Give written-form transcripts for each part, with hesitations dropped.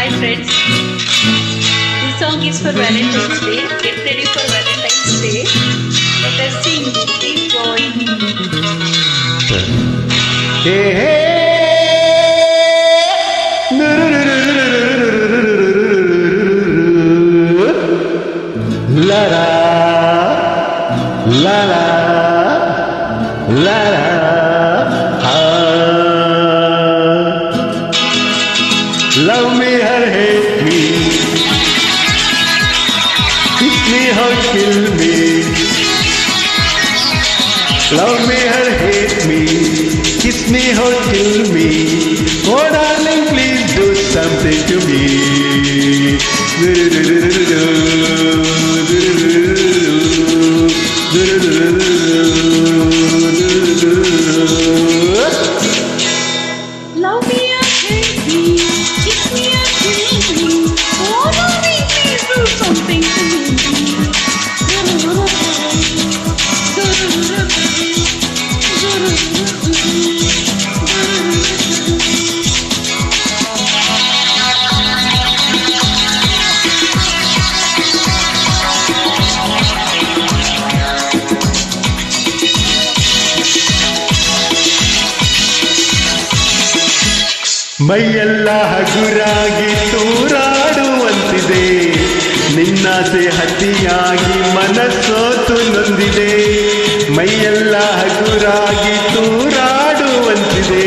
Hi friends, this song is for Valentine's Day. Get ready for Valentine's Day. Let us sing. Keep going. Hey, hey. La la la la la la. Love me or hate me, kiss me or kill me. Love me or hate me, kiss me or kill me. Oh darling, please do something to me. Love me or hate me, kiss me or kill me. Oh darling, please do something to me. ಮೈಯೆಲ್ಲ ಹಗುರಾಗಿ ತೂರಾಡುವಂತಿದೆ, ನಿನ್ನಾಸೆ ಹತಿಯಾಗಿ ಮನಸ್ಸೋತು ನೊಂದಿದೆ. ಮೈಯೆಲ್ಲ ಹಗುರಾಗಿ ತೂರಾಡುವಂತಿದೆ,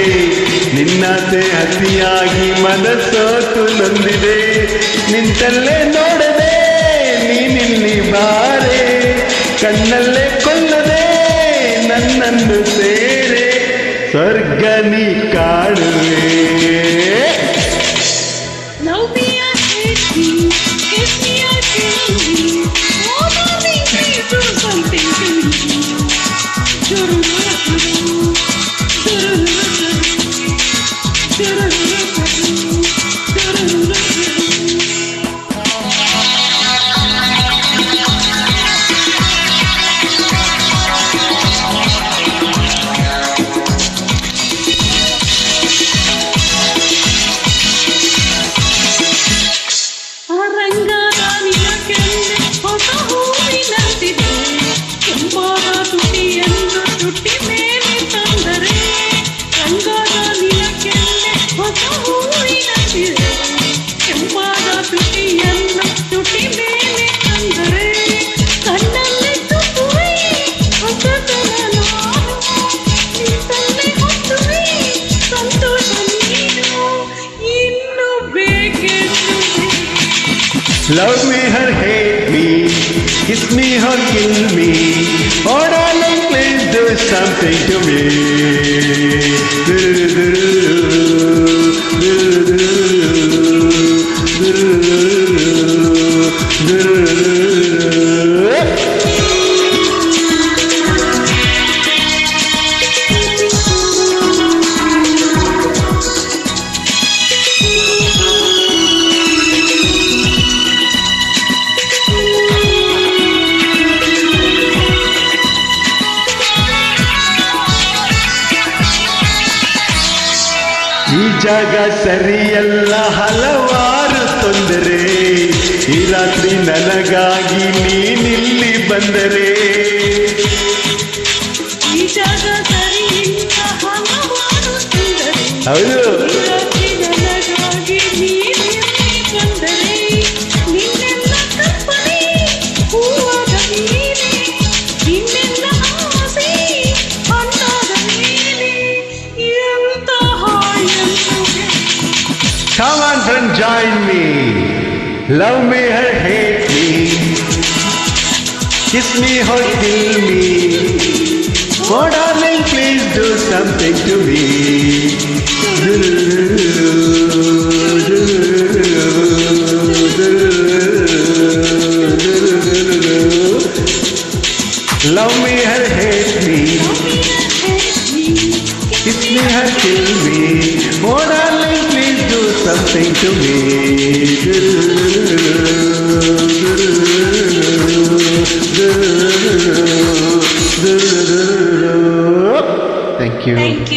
ನಿನ್ನಾಸೆ ಹತಿಯಾಗಿ ಮನಸ್ಸೋತು ನೊಂದಿದೆ. ನಿಂತಲ್ಲೇ ನೋಡದೆ ನೀನಿಲ್ಲಿ ಬಾರೆ, ಕಣ್ಣಲ್ಲೇ ಕೊಲ್ಲದೆ ನನ್ನನ್ನು ಸೇರೆ, ಸ್ವರ್ಗ ನೀ ಕಾಣುವೆ. Love me or hate me, kiss me or kill me. Oh darling, please do something to me. Love me or hate me, kiss me or kill me. Oh darling, please do something to me. ಈ ಜಾಗ ಸರಿಯಲ್ಲ, ಹಲವಾರು ತೊಂದರೆ. ಈ ರಾತ್ರಿ ನನಗಾಗಿ ನೀನಿಲ್ಲಿ ಬಂದರೆ. ಈ ಜಾಗ ಸರಿಯಿಲ್ಲ, ಹಲವಾರು ತೊಂದರೆ. ಹೌದು, ಈ ರಾತ್ರಿ ನನಗಾಗಿ ನೀನಿಲ್ಲಿ ಬಂದರೆ. ನಿನ್ನೆಲ್ಲ ಕಲ್ಪನೆ ಹೂವಾದ ಮೇಲೆ, ನಿನ್ನೆಲ್ಲ ಆಸೆ ಹಣ್ಣಾದ ಮೇಲೆ. ಎಂತಹ come on friend, join me. Love me or hate me, kiss me or kill me. Oh darling, please do something to me. Love me or hate me, kiss me or kill me. Oh darling, please do something to me. Thank you. Thank you.